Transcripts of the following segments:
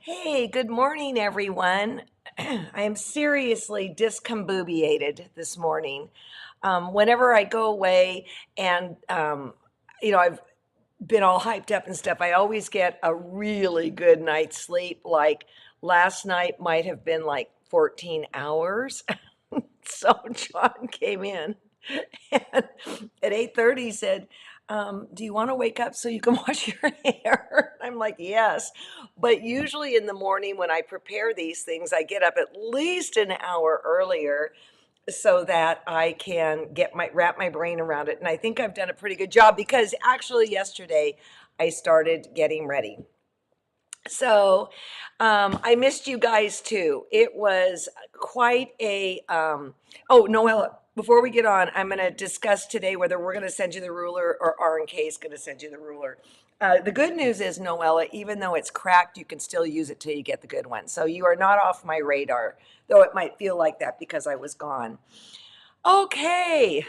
Hey, good morning, everyone. I am seriously discombobulated this morning. Whenever I go away and, I've been all hyped up and stuff, I always get a really good night's sleep. Like last night might have been like 14 hours. So John came in and at 8:30 said, do you want to wake up so you can wash your hair? I'm like, yes. But usually in the morning when I prepare these things, I get up at least an hour earlier so that I can wrap my brain around it. And I think I've done a pretty good job because actually yesterday I started getting ready. So I missed you guys too. It was quite oh, Noella, before we get on, I'm going to discuss today whether we're going to send you the ruler or R&K is going to send you the ruler. The good news is, Noella, even though it's cracked, you can still use it till you get the good one. So you are not off my radar, though it might feel like that because I was gone. Okay.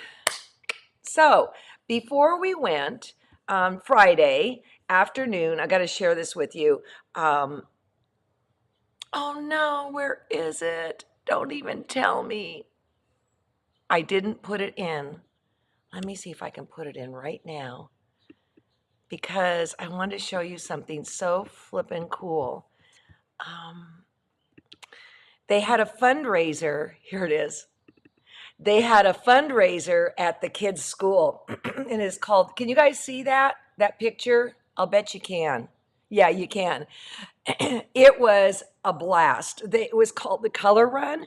So before we went Friday afternoon, I got to share this with you. Um, oh no, where is it? Don't even tell me. I didn't put it in. Let me see if I can put it in right now because I wanted to show you something so flippin' cool. Um, they had a fundraiser. Here it is. They had a fundraiser at the kids' school, and it's called. Can you guys see that picture? I'll bet you can. Yeah, you can. It was a blast. It was called the Color Run,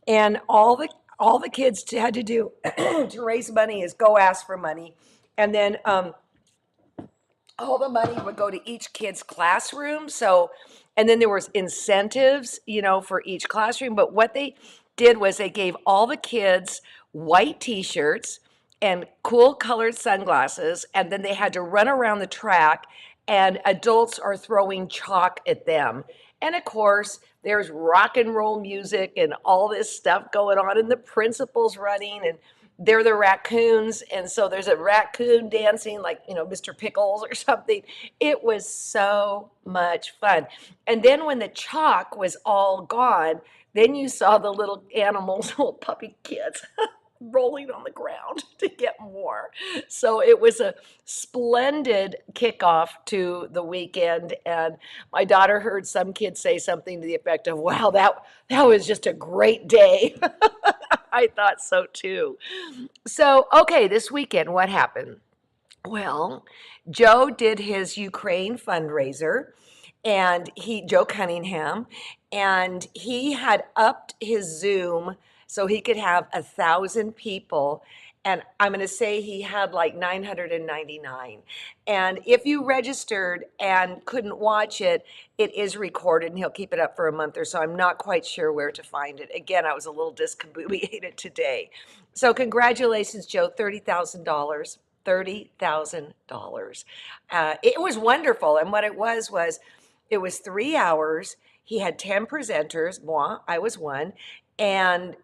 and all the kids had to do to raise money is go ask for money, and then all the money would go to each kid's classroom. So, and then there was incentives, for each classroom. But what they did was they gave all the kids white T-shirts and cool colored sunglasses, and then they had to run around the track, and adults are throwing chalk at them. And of course, there's rock and roll music and all this stuff going on, and the principal's running, and they're the raccoons, and so there's a raccoon dancing like Mr. Pickles or something. It was so much fun. And then when the chalk was all gone, then you saw the little animals, little puppy kids rolling on the ground to get more. So it was a splendid kickoff to the weekend. And my daughter heard some kids say something to the effect of, wow, that was just a great day. I thought so too. So, okay, this weekend, what happened? Well, Joe did his Ukraine fundraiser, and Joe Cunningham, and he had upped his Zoom so he could have 1,000 people. And I'm going to say he had like 999. And if you registered and couldn't watch it, it is recorded and he'll keep it up for a month or so. I'm not quite sure where to find it. Again, I was a little discombobulated today. So, congratulations, Joe, $30,000. $30,000. It was wonderful. And what it was it was 3 hours. He had 10 presenters. Moi, I was one. And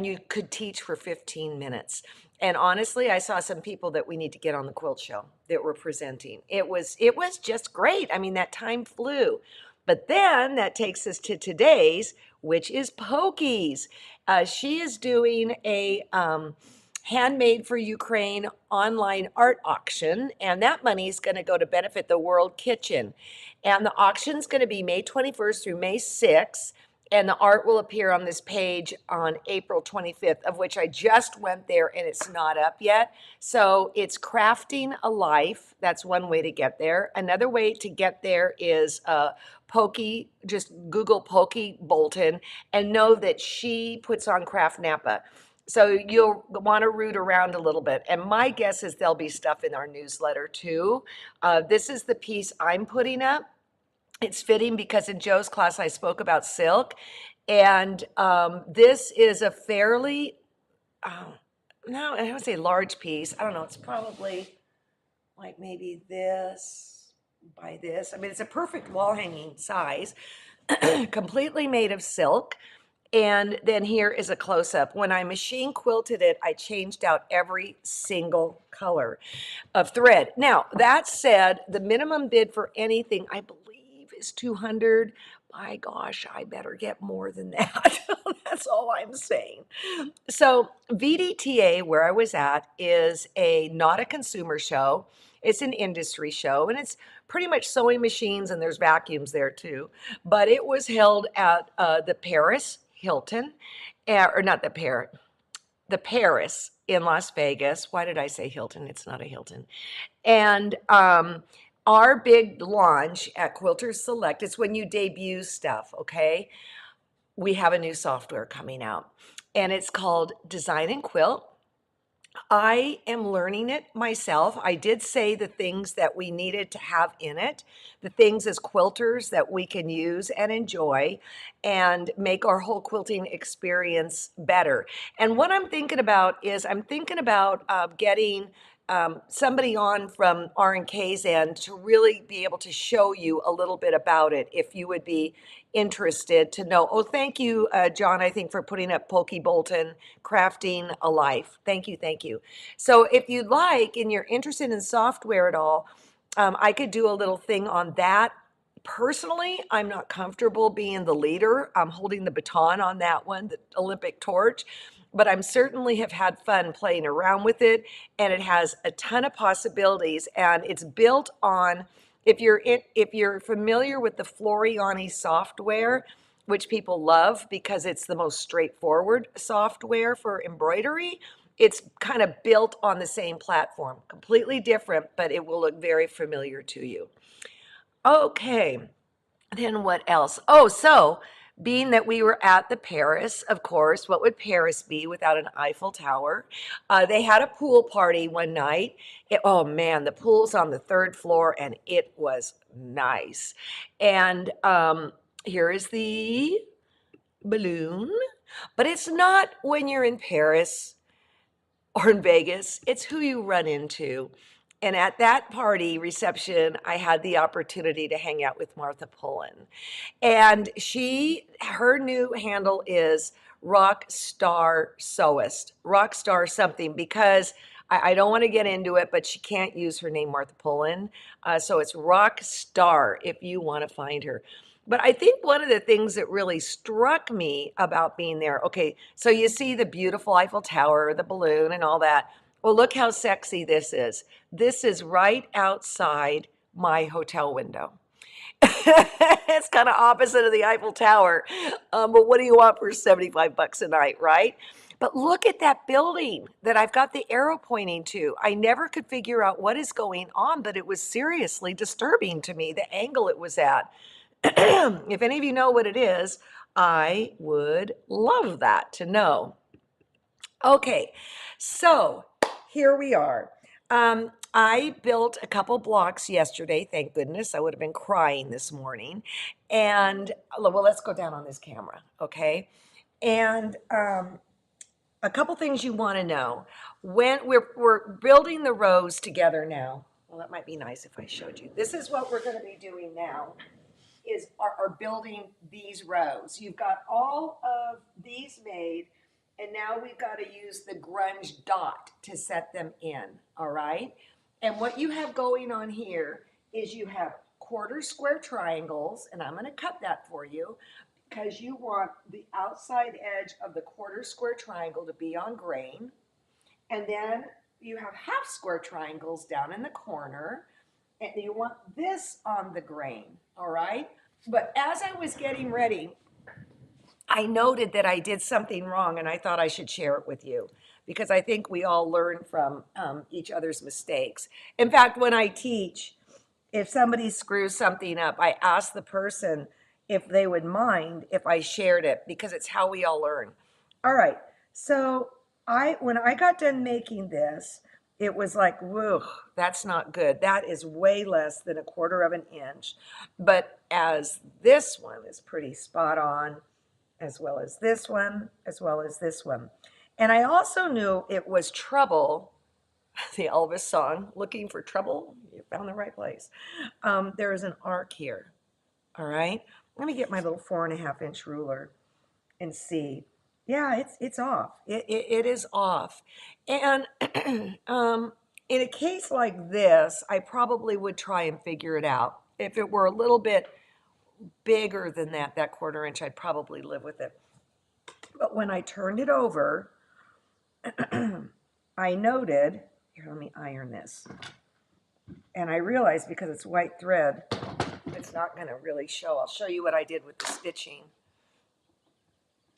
you could teach for 15 minutes. And honestly, I saw some people that we need to get on the quilt show that were presenting. It was just great. I mean, that time flew. But then that takes us to today's, which is Pokey's. She is doing a Handmade for Ukraine online art auction, and that money is going to go to benefit the World Kitchen. And the auction is going to be May 21st through May 6th. And the art will appear on this page on April 25th, of which I just went there and it's not up yet. So it's Crafting a Life. That's one way to get there. Another way to get there is Pokey, just Google Pokey Bolton and know that she puts on Craft Napa. So you'll want to root around a little bit. And my guess is there'll be stuff in our newsletter too. This is the piece I'm putting up. It's fitting because in Joe's class I spoke about silk, and this is a fairly, no, I would say large piece. I don't know. It's probably like maybe this by this. I mean, it's a perfect wall hanging size, completely made of silk. And then here is a close-up. When I machine quilted it, I changed out every single color of thread. Now, that said, the minimum bid for anything, I believe, is 200. My gosh, I better get more than that. That's all I'm saying. So VDTA, where I was at, is not a consumer show. It's an industry show, and it's pretty much sewing machines, and there's vacuums there too. But it was held at the Paris Hilton, or not the Paris in Las Vegas. Why did I say Hilton? It's not a Hilton. And our big launch at Quilters Select, it's when you debut stuff, okay? We have a new software coming out, and it's called Design and Quilt. I am learning it myself. I did say the things that we needed to have in it, the things as quilters that we can use and enjoy and make our whole quilting experience better. And what I'm thinking about is I'm thinking about getting somebody on from R&K's end to really be able to show you a little bit about it if you would be interested to know. Oh, thank you, John, I think, for putting up Pokey Bolton, Crafting a Life. Thank you, thank you. So if you'd like and you're interested in software at all, I could do a little thing on that. Personally, I'm not comfortable being the leader. I'm holding the baton on that one, the Olympic torch, but I'm certainly have had fun playing around with it, and it has a ton of possibilities, and it's built on, if you're familiar with the Floriani software, which people love because it's the most straightforward software for embroidery, it's kind of built on the same platform, completely different, but it will look very familiar to you. Okay, then what else? Oh, so being that we were at the Paris, of course, what would Paris be without an Eiffel Tower? They had a pool party one night. Oh man, the pool's on the third floor, and it was nice. And here is the balloon, but it's not when you're in Paris or in Vegas, it's who you run into. And at that party reception, I had the opportunity to hang out with Martha Pullen. And her new handle is Rock Star Sewist, Rock Star something, because I don't want to get into it, but she can't use her name, Martha Pullen. So it's Rock Star if you want to find her. But I think one of the things that really struck me about being there, okay, so you see the beautiful Eiffel Tower, the balloon, and all that. Well, look how sexy this is. This is right outside my hotel window. It's kind of opposite of the Eiffel Tower. But what do you want for 75 bucks a night, right? But look at that building that I've got the arrow pointing to. I never could figure out what is going on, but it was seriously disturbing to me, the angle it was at. If any of you know what it is, I would love that to know. Okay, so here we are. I built a couple blocks yesterday, thank goodness. I would have been crying this morning. And, well, let's go down on this camera, okay? And a couple things you want to know. When we're building the rows together now. Well, that might be nice if I showed you. This is what we're going to be doing now, is are building these rows. You've got all of these made, and now we've got to use the grunge dot to set them in, all right? And what you have going on here is you have quarter square triangles, and I'm going to cut that for you because you want the outside edge of the quarter square triangle to be on grain. And then you have half square triangles down in the corner, and you want this on the grain, all right? But as I was getting ready, I noted that I did something wrong, and I thought I should share it with you because I think we all learn from each other's mistakes. In fact, when I teach, if somebody screws something up, I ask the person if they would mind if I shared it, because it's how we all learn. All right, so when I got done making this, it was like, whoa, that's not good. That is way less than a quarter of an inch. But as this one is pretty spot on, as well as this one, as well as this one. And I also knew it was trouble, the Elvis song, looking for trouble, you found the right place. There is an arc here, all right? Let me get my little 4.5-inch ruler and see. Yeah, it's off. It is off. And in a case like this, I probably would try and figure it out. If it were a little bit bigger than that 1/4 inch, I'd probably live with it. But when I turned it over, I noted, here, let me iron this. And I realized because it's white thread, it's not going to really show. I'll show you what I did with the stitching.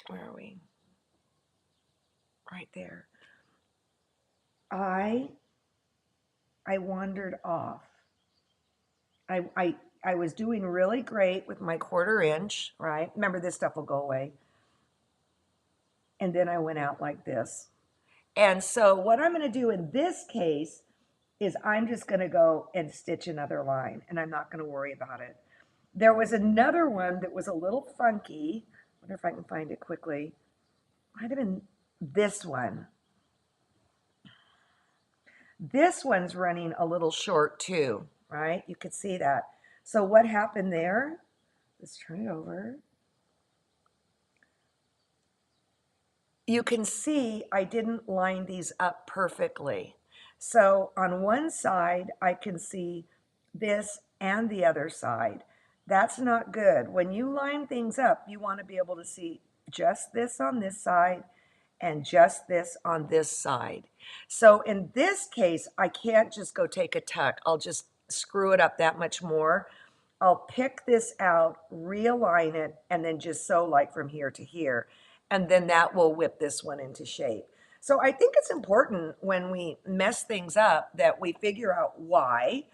Where are we? Right there. I wandered off. I was doing really great with my 1/4 inch, right? Remember, this stuff will go away. And then I went out like this. And so what I'm going to do in this case is I'm just going to go and stitch another line, and I'm not going to worry about it. There was another one that was a little funky. I wonder if I can find it quickly. Might have been this one. This one's running a little short too, right? You could see that. So what happened there? Let's turn it over. You can see I didn't line these up perfectly. So on one side, I can see this and the other side. That's not good. When you line things up, you want to be able to see just this on this side and just this on this side. So in this case, I can't just go take a tuck. I'll just screw it up that much more. I'll pick this out, realign it, and then just sew like from here to here. And then that will whip this one into shape. So I think it's important when we mess things up that we figure out why,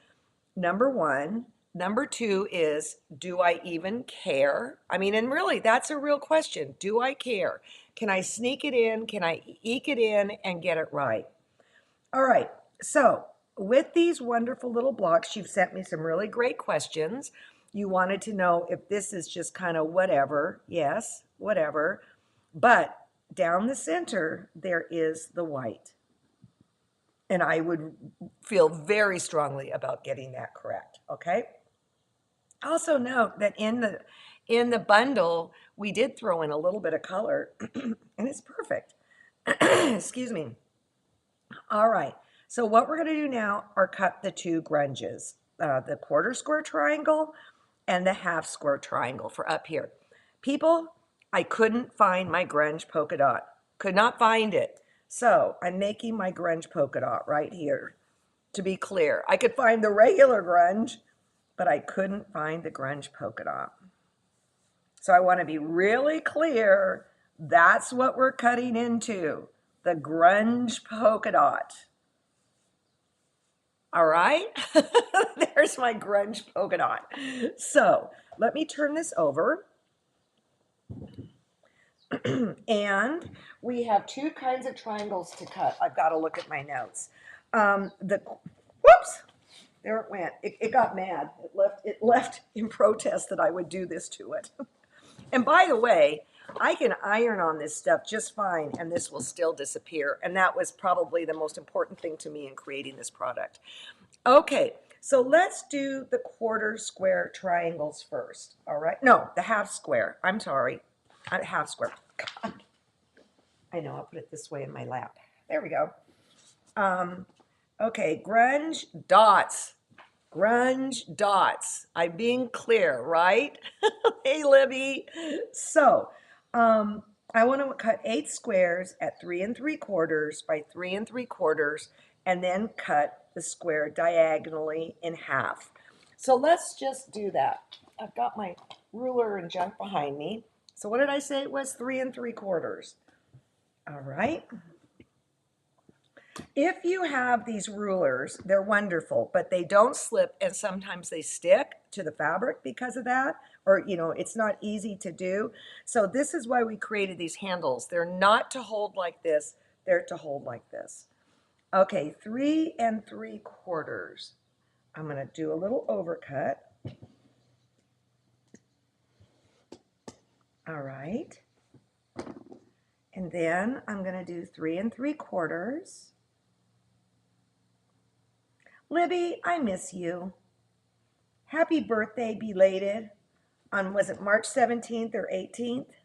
number one. Number two is, do I even care? I mean, and really, that's a real question. Do I care? Can I sneak it in? Can I eke it in and get it right? All right, so with these wonderful little blocks, you've sent me some really great questions. You wanted to know if this is just kind of whatever. Yes, whatever. But down the center, there is the white. And I would feel very strongly about getting that correct, okay? Also note that in the bundle, we did throw in a little bit of color, and it's perfect. Excuse me. All right, so what we're going to do now are cut the two grunges, the 1/4 square triangle and the 1/2 square triangle for up here. People, I couldn't find my grunge polka dot. Could not find it. So I'm making my grunge polka dot right here. To be clear, I could find the regular grunge, but I couldn't find the grunge polka dot. So I want to be really clear. That's what we're cutting into, the grunge polka dot. All right, there's my grunge polka dot. So let me turn this over. And we have two kinds of triangles to cut. I've got to look at my notes. Whoops, there it went. It got mad. It left in protest that I would do this to it. And by the way, I can iron on this stuff just fine, and this will still disappear. And that was probably the most important thing to me in creating this product. Okay, so let's do the 1/4 square triangles first. All right, no, the 1/2 square. I'm sorry, 1/2 square. God. I know, I'll put it this way in my lap. There we go. Okay, grunge dots. Grunge dots. I'm being clear, right? Hey, Libby. So, I want to cut 8 squares at 3 3/4 by 3 3/4, and then cut the square diagonally in half. So let's just do that. I've got my ruler and junk behind me. So what did I say it was? 3 3/4. All right. If you have these rulers, they're wonderful, but they don't slip, and sometimes they stick to the fabric because of that, or, you know, it's not easy to do. So this is why we created these handles. They're not to hold like this, they're to hold like this. Okay, 3 3/4. I'm going to do a little overcut. All right. And then I'm going to do 3 3/4. Libby, I miss you. Happy birthday, belated, on, was it March 17th or 18th?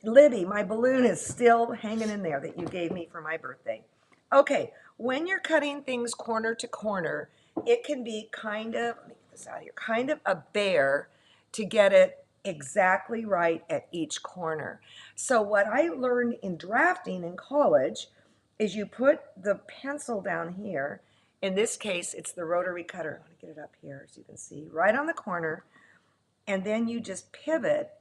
Libby, my balloon is still hanging in there that you gave me for my birthday. Okay, when you're cutting things corner to corner, it can be kind of, let me get this out of here, kind of a bear to get it exactly right at each corner. So what I learned in drafting in college is you put the pencil down here. In this case, it's the rotary cutter. I want to get it up here so you can see, right on the corner. And then you just pivot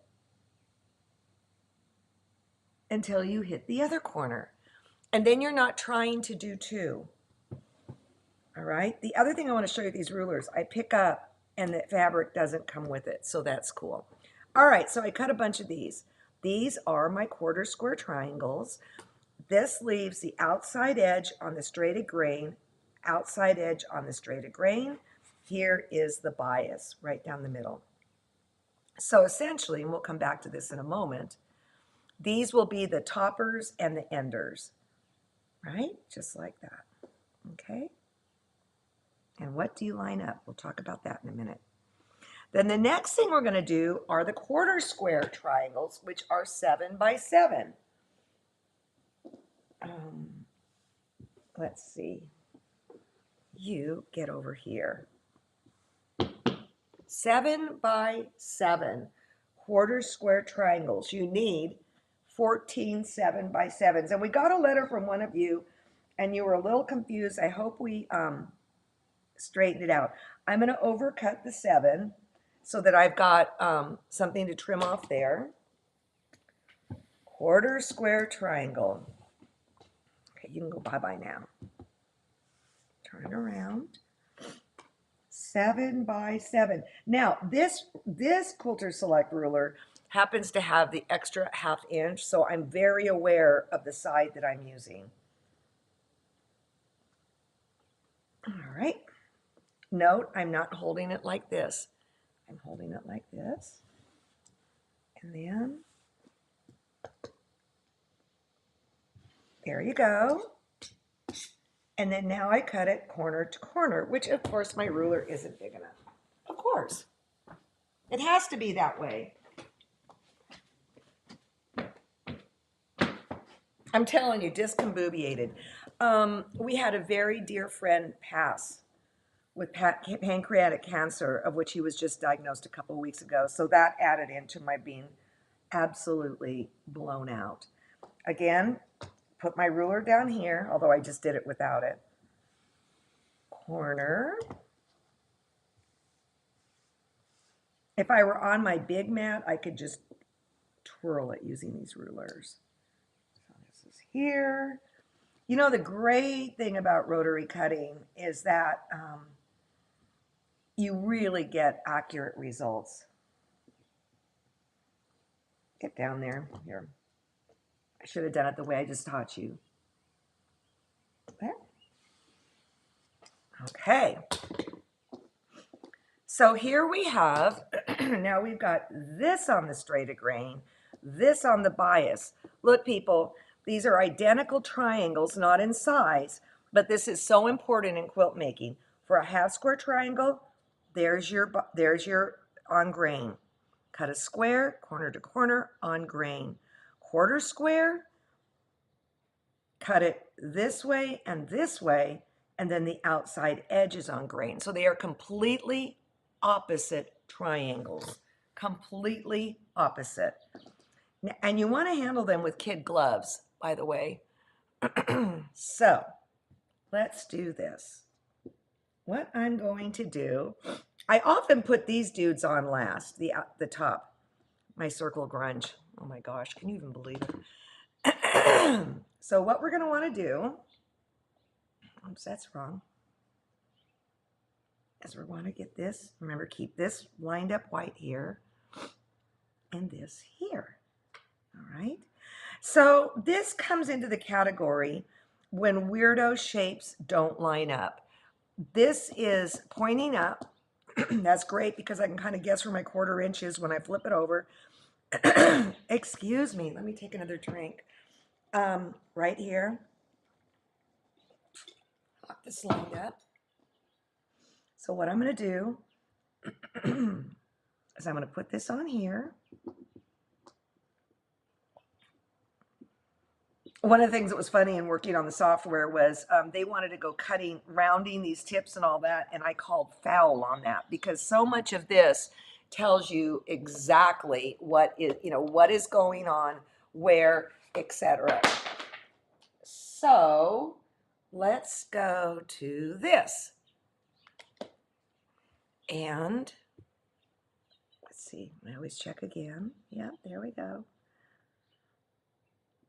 until you hit the other corner. And then you're not trying to do two. All right. The other thing I want to show you, these rulers, I pick up and the fabric doesn't come with it. So that's cool. All right. So I cut a bunch of these. These are my quarter square triangles. This leaves the outside edge on the straighted grain, outside edge on the straighted grain. Here is the bias right down the middle. So essentially, and we'll come back to this in a moment, these will be the toppers and the enders, right? Just like that. Okay. And what do you line up? We'll talk about that in a minute. Then the next thing we're going to do are the quarter square triangles, which are 7 by 7. Let's see. You get over here. 7 by 7 quarter square triangles. You need 14 7 by 7s. And we got a letter from one of you, and you were a little confused. I hope we straighten it out. I'm going to overcut the 7 so that I've got something to trim off there. Quarter square triangle. Okay, you can go bye-bye now. Turn around. 7 by 7. Now, this Quilter Select ruler happens to have the extra ½ inch, so I'm very aware of the side that I'm using. All right. Note, I'm not holding it like this. I'm holding it like this. And then, there you go. And then now I cut it corner to corner, which of course my ruler isn't big enough. Of course. It has to be that way. I'm telling you, discombobulated. We had a very dear friend pass with pancreatic cancer, of which he was just diagnosed a couple of weeks ago. So that added into my being absolutely blown out. Again, put my ruler down here, although I just did it without it. Corner. If I were on my big mat, I could just twirl it using these rulers. So this is here. You know, the great thing about rotary cutting is that you really get accurate results. Get down there. Here. I should have done it the way I just taught you. There. Okay. So here we have, now we've got this on the straighted grain, this on the bias. Look, people, these are identical triangles, not in size, but this is so important in quilt making. For a half square triangle, there's your on grain. Cut a square, corner to corner, on grain. Quarter square, cut it this way, and then the outside edge is on grain. So they are completely opposite triangles. Completely opposite. And you want to handle them with kid gloves, by the way. So let's do this. What I'm going to do, I often put these dudes on last, the top, my circle grunge. Oh my gosh, can you even believe it? So what we're going to want to do, oops, that's wrong, is we want to get this, remember, keep this lined up white here, and this here. All right. So this comes into the category when weirdo shapes don't line up. This is pointing up. That's great because I can kind of guess where my 1/4 inch is when I flip it over. Excuse me. Let me take another drink. Right here. Lock this lined up. So what I'm going to do is I'm going to put this on here. One of the things that was funny in working on the software was they wanted to go rounding these tips and all that, and I called foul on that because so much of this tells you exactly what is, what is going on, where, etc. So let's go to this. And let's see, I always check again. Yep, there we go.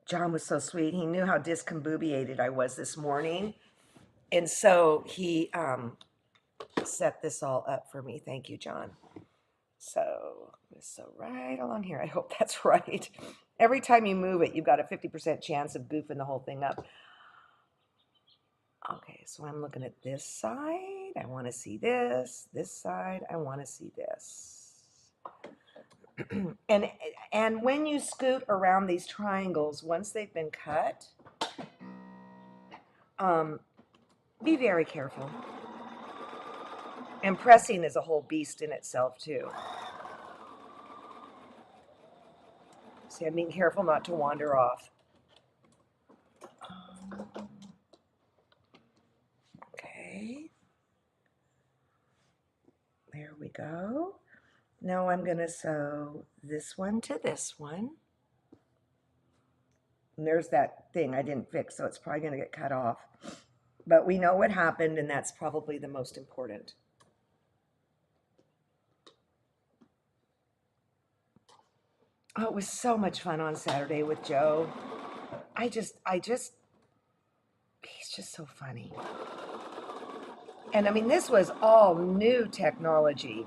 John was so sweet. He knew how discombobulated I was this morning. And so he set this all up for me. Thank you, John. So right along here. I hope that's right. Every time you move it, you've got a 50% chance of goofing the whole thing up. Okay, so I'm looking at this side. I want to see this. This side, I want to see this. and when you scoot around these triangles, once they've been cut, be very careful. And pressing is a whole beast in itself too. See, I'm being careful not to wander off. Okay. There we go. Now I'm going to sew this one to this one. And there's that thing I didn't fix, so it's probably going to get cut off. But we know what happened, and that's probably the most important. Oh, it was so much fun on Saturday with Joe. He's just so funny. And I mean, this was all new technology,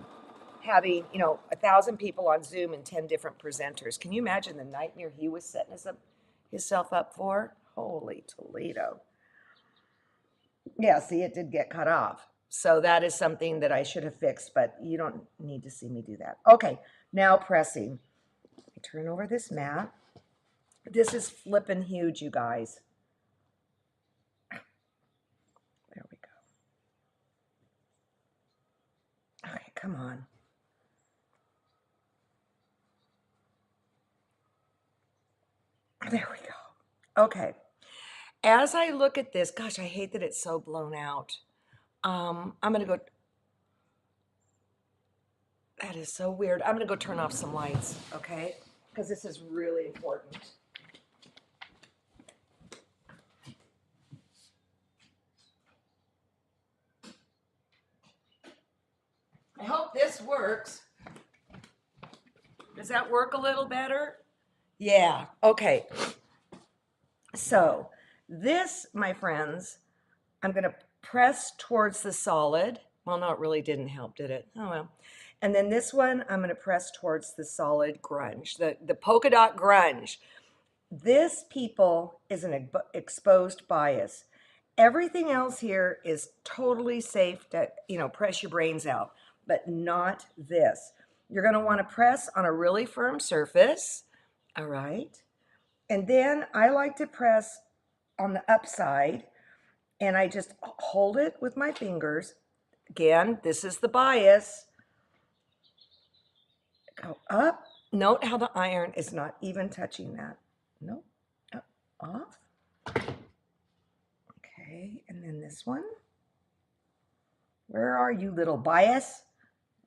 having, 1,000 people on Zoom and 10 different presenters. Can you imagine the nightmare he was setting himself up for? Holy Toledo. Yeah, see, it did get cut off. So that is something that I should have fixed, but you don't need to see me do that. Okay, now pressing. I turn over this mat. This is flipping huge, you guys. There we go. Okay, come on. There we go. Okay. As I look at this, gosh, I hate that it's so blown out. I'm going to go. That is so weird. I'm going to go turn off some lights, okay? Because this is really important. I hope this works. Does that work a little better? Yeah, okay. So this, my friends, I'm going to press towards the solid. Well, no, it really didn't help, did it? Oh, well. And then this one, I'm going to press towards the solid grunge, the polka dot grunge. This, people, is an exposed bias. Everything else here is totally safe to, press your brains out, but not this. You're going to want to press on a really firm surface, all right? And then I like to press on the upside, and I just hold it with my fingers. Again, this is the bias. Go up. Note how the iron is not even touching that. Nope. Up, off. Okay, and then this one. Where are you, little bias?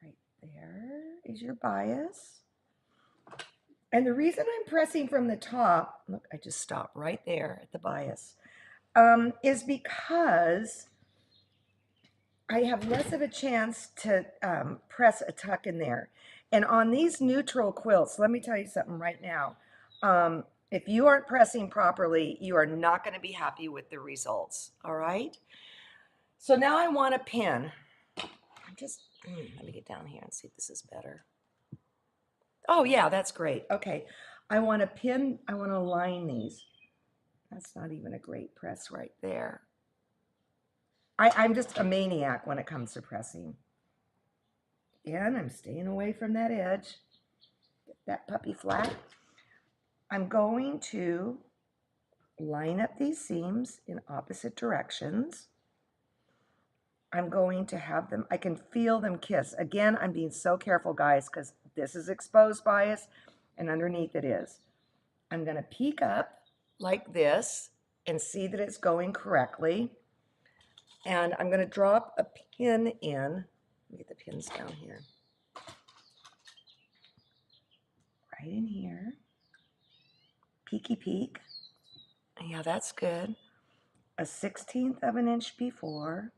Right there is your bias. And the reason I'm pressing from the top, look, I just stopped right there at the bias, is because I have less of a chance to press a tuck in there. And on these neutral quilts, let me tell you something right now. If you aren't pressing properly, you are not going to be happy with the results, all right? So now I want a pin. Let me get down here and see if this is better. Oh, yeah, that's great. Okay, I want a pin. I want to line these. That's not even a great press right there. I'm just a maniac when it comes to pressing. And I'm staying away from that edge. Get that puppy flat. I'm going to line up these seams in opposite directions. I'm going to have them, I can feel them kiss. Again, I'm being so careful, guys, because this is exposed bias, and underneath it is. I'm going to peek up like this and see that it's going correctly. And I'm going to drop a pin in. Let me get the pins down here. peeky peek. Yeah, that's good. A 1/16 of an inch before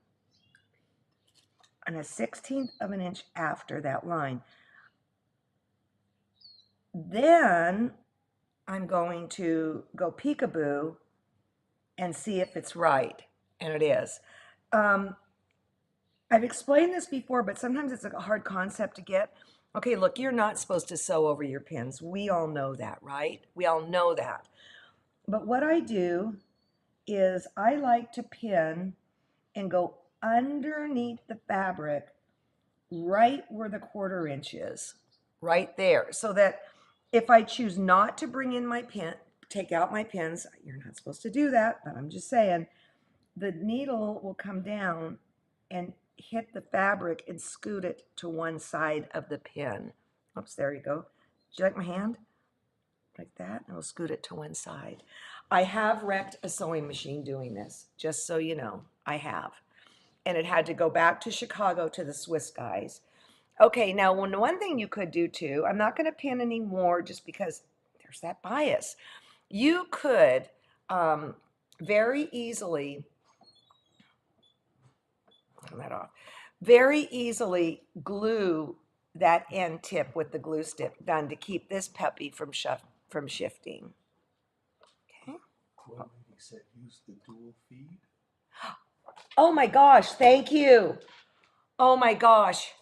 and a 1/16 of an inch after that line. Then I'm going to go peekaboo and see if it's right, and it is. I've explained this before, but sometimes it's a hard concept to get. Okay, look, you're not supposed to sew over your pins. We all know that, right? We all know that. But what I do is I like to pin and go underneath the fabric right where the 1/4 inch is, right there, so that if I choose not to bring in my pin, take out my pins, you're not supposed to do that, but I'm just saying, the needle will come down and hit the fabric and scoot it to one side of the pin. Oops, there you go. Do you like my hand? Like that, and it'll scoot it to one side. I have wrecked a sewing machine doing this, just so you know, I have. And it had to go back to Chicago to the Swiss guys. Okay, now one thing you could do too, I'm not gonna pin anymore just because there's that bias. You could very easily, turn that off, very easily glue that end tip with the glue stick done to keep this puppy from shifting. Okay. Well, he said use the dual feed. Oh my gosh, thank you. Oh my gosh,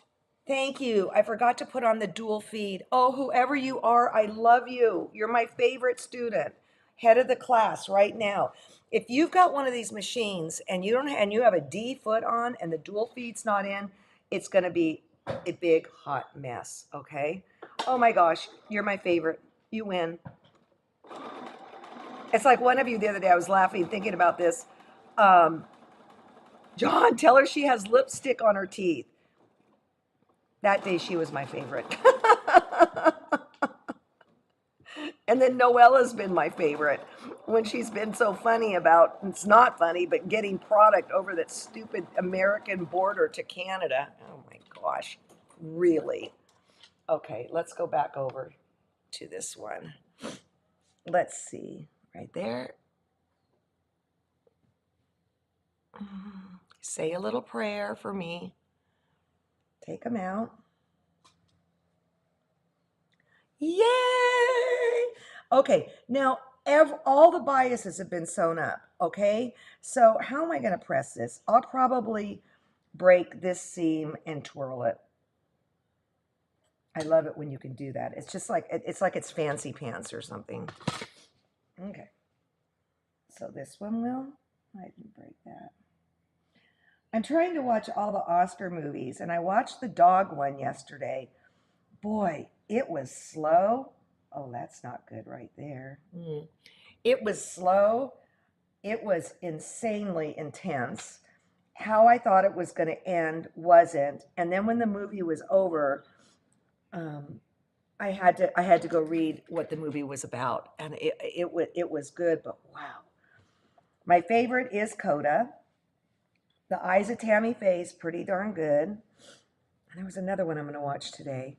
thank you. I forgot to put on the dual feed. Oh, whoever you are, I love you. You're my favorite student, head of the class right now. If you've got one of these machines and you don't and you have a D foot on and the dual feed's not in, it's going to be a big hot mess, okay? Oh my gosh, you're my favorite. You win. It's like one of you the other day, I was laughing thinking about this. John, tell her she has lipstick on her teeth. That day she was my favorite. And then Noella's been my favorite when she's been so funny about, it's not funny, but getting product over that stupid American border to Canada. Oh my gosh, really? Okay, let's go back over to this one. Let's see, right there. Say a little prayer for me. Take them out. Yay! Okay, now all the biases have been sewn up, okay? So how am I going to press this? I'll probably break this seam and twirl it. I love it when you can do that. It's just like, it's fancy pants or something. Okay. So this one will, I didn't break that. I'm trying to watch all the Oscar movies, and I watched the dog one yesterday. Boy, it was slow. Oh, that's not good right there. It was slow. It was insanely intense. How I thought it was going to end wasn't. And then when the movie was over, I had to go read what the movie was about, and it was good. But wow, my favorite is Coda. The Eyes of Tammy Faye's pretty darn good. And there was another one I'm going to watch today.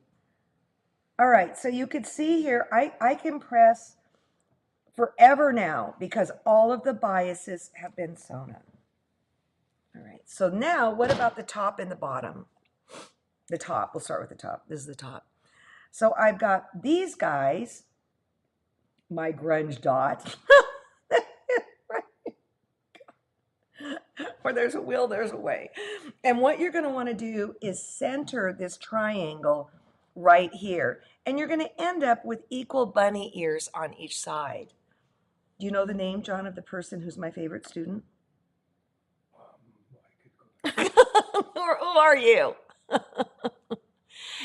All right, so you could see here, I can press forever now because all of the biases have been sewn up. All right, so now what about the top and the bottom? The top, we'll start with the top. This is the top. So I've got these guys, my grunge dot. Where there's a will, there's a way. And what you're going to want to do is center this triangle right here. And you're going to end up with equal bunny ears on each side. Do you know the name, John, of the person who's my favorite student? Who are you?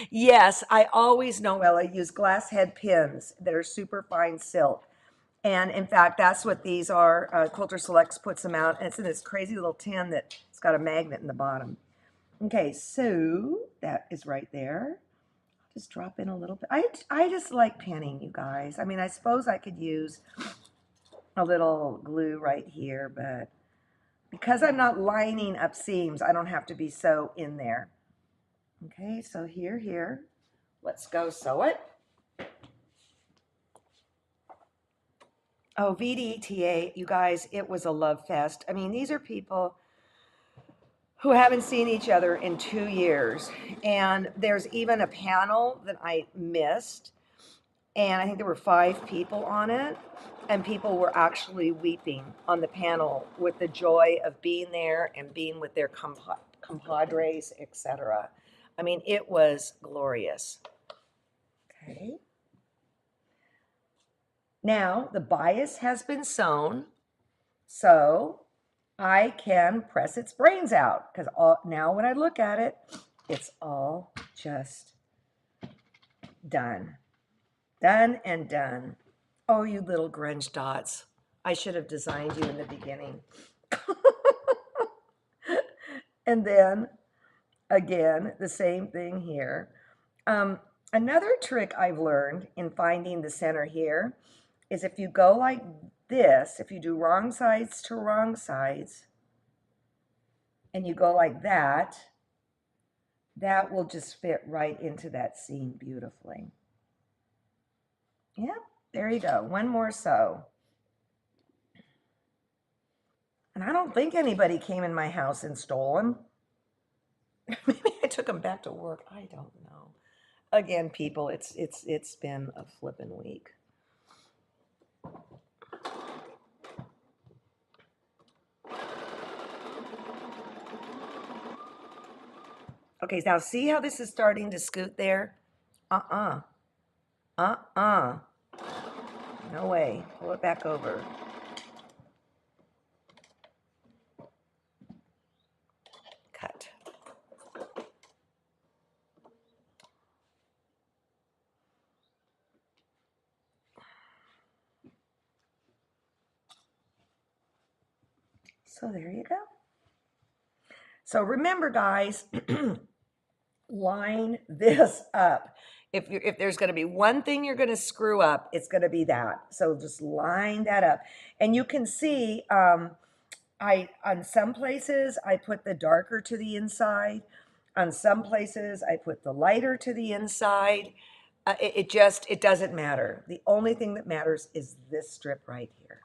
Yes, I always know, Ella, use glass head pins that are super fine silk. And in fact, that's what these are. Quilter Selects puts them out, and it's in this crazy little tin that's got a magnet in the bottom. Okay, so that is right there. Just drop in a little bit. I just like pinning, you guys. I mean, I suppose I could use a little glue right here, but because I'm not lining up seams, I don't have to be so in there. Okay, so here. Let's go sew it. Oh, VDTA, you guys, it was a love fest. I mean, these are people who haven't seen each other in 2 years. And there's even a panel that I missed. And I think there were 5 people on it. And people were actually weeping on the panel with the joy of being there and being with their compadres, etc. I mean, it was glorious. Okay. Now, the bias has been sown, so I can press its brains out because now when I look at it, it's all just done. Done and done. Oh, you little grunge dots. I should have designed you in the beginning. And then, again, the same thing here. Another trick I've learned in finding the center here is if you go like this, if you do wrong sides to wrong sides, and you go like that, that will just fit right into that seam beautifully. Yep, there you go. One more sew. And I don't think anybody came in my house and stole them. Maybe I took them back to work. I don't know. Again, people, it's been a flippin' week. Okay, now see how this is starting to scoot there? Uh-uh. Uh-uh. No way. Pull it back over. Cut. So there you go. So remember, guys, line this up. If there's going to be one thing you're going to screw up, it's going to be that. So just line that up. And you can see on some places I put the darker to the inside. On some places I put the lighter to the inside. It doesn't matter. The only thing that matters is this strip right here.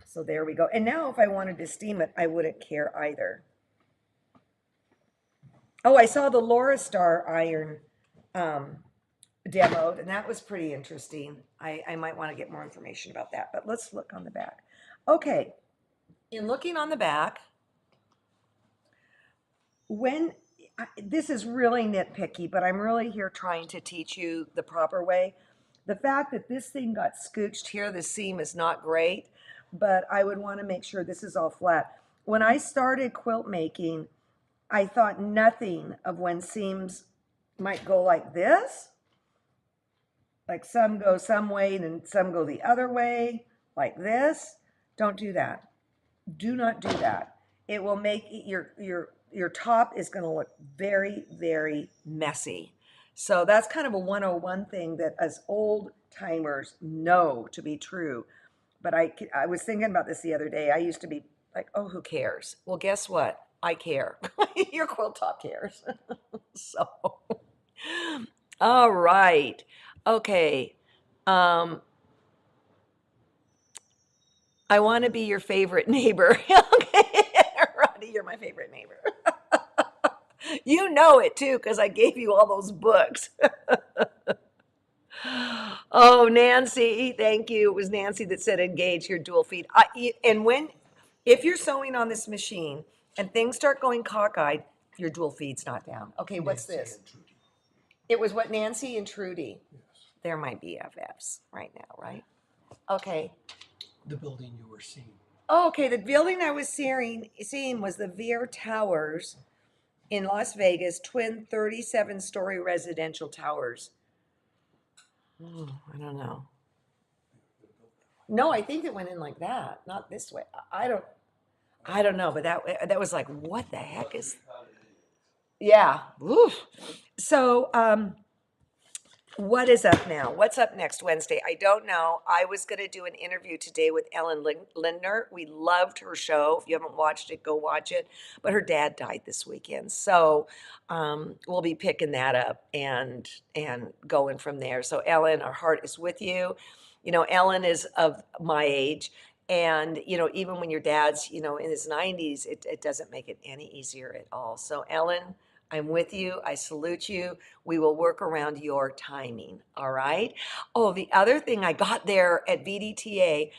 So there we go. And now if I wanted to steam it, I wouldn't care either. Oh, I saw the Laura Star iron demoed, and that was pretty interesting. I might want to get more information about that, but let's look on the back. Okay, in looking on the back, this is really nitpicky, but I'm really here trying to teach you the proper way. The fact that this thing got scooched here, the seam is not great, but I would want to make sure this is all flat. When I started quilt making, I thought nothing of when seams might go like this. Like some go some way and some go the other way, like this. Don't do that. Do not do that. It will make your top is going to look very, very messy. So that's kind of a 101 thing that as old timers know to be true. But I was thinking about this the other day. I used to be like, oh, who cares? Well, guess what? I care. Your quilt top cares. So, all right. Okay. I want to be your favorite neighbor. Okay. Roddy, you're my favorite neighbor. You know it too, because I gave you all those books. Oh, Nancy, thank you. It was Nancy that said engage your dual feed. If you're sewing on this machine and things start going cockeyed, your dual feed's not down. Okay, what's Nancy this? and Trudy. It was what, Nancy and Trudy? Yes. They're my BFFs right now, right? Okay. The building you were seeing. Oh, okay, the building I was seeing was the Veer Towers in Las Vegas, twin 37-story residential towers. Oh, I don't know. No, I think it went in like that, not this way. I don't know, but that was like, what the heck is? Yeah. Oof. So, what is up now? What's up next Wednesday? I don't know. I was going to do an interview today with Ellen Lindner. We loved her show. If you haven't watched it, go watch it. But her dad died this weekend, so we'll be picking that up and going from there. So, Ellen, our heart is with you. Ellen is of my age. And, even when your dad's, in his 90s, it doesn't make it any easier at all. So, Ellen, I'm with you. I salute you. We will work around your timing. All right. Oh, the other thing I got there at VDTA,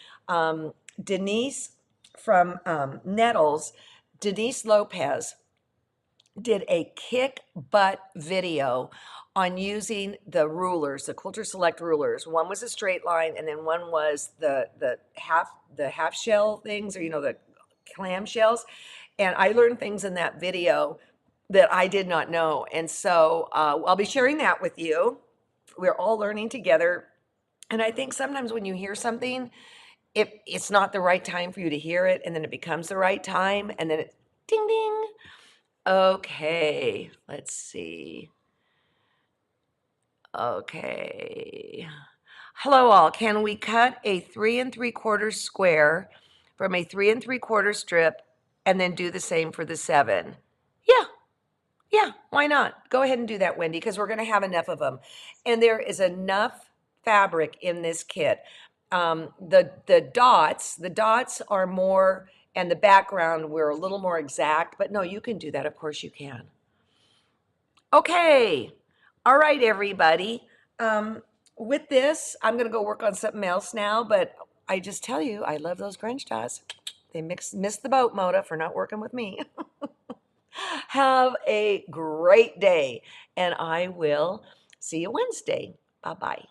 Denise from Nettles, Denise Lopez, did a kick butt video on using the rulers, the Quilter Select rulers. One was a straight line, and then one was the half shell things, or the clam shells. And I learned things in that video that I did not know, and so I'll be sharing that with you. We're all learning together, and I think sometimes when you hear something, if it's not the right time for you to hear it, and then it becomes the right time, and then it ding ding. Okay, let's see. Okay. Hello all. Can we cut a 3 3/4 square from a 3 3/4 strip and then do the same for the 7? Yeah. Yeah, why not? Go ahead and do that, Wendy, because we're going to have enough of them. And there is enough fabric in this kit. The dots are more, and the background, we're a little more exact, but no, you can do that. Of course you can. Okay. All right, everybody. With this, I'm going to go work on something else now, but I just tell you, I love those Grinch dots. They missed the boat, Moda, for not working with me. Have a great day, and I will see you Wednesday. Bye-bye.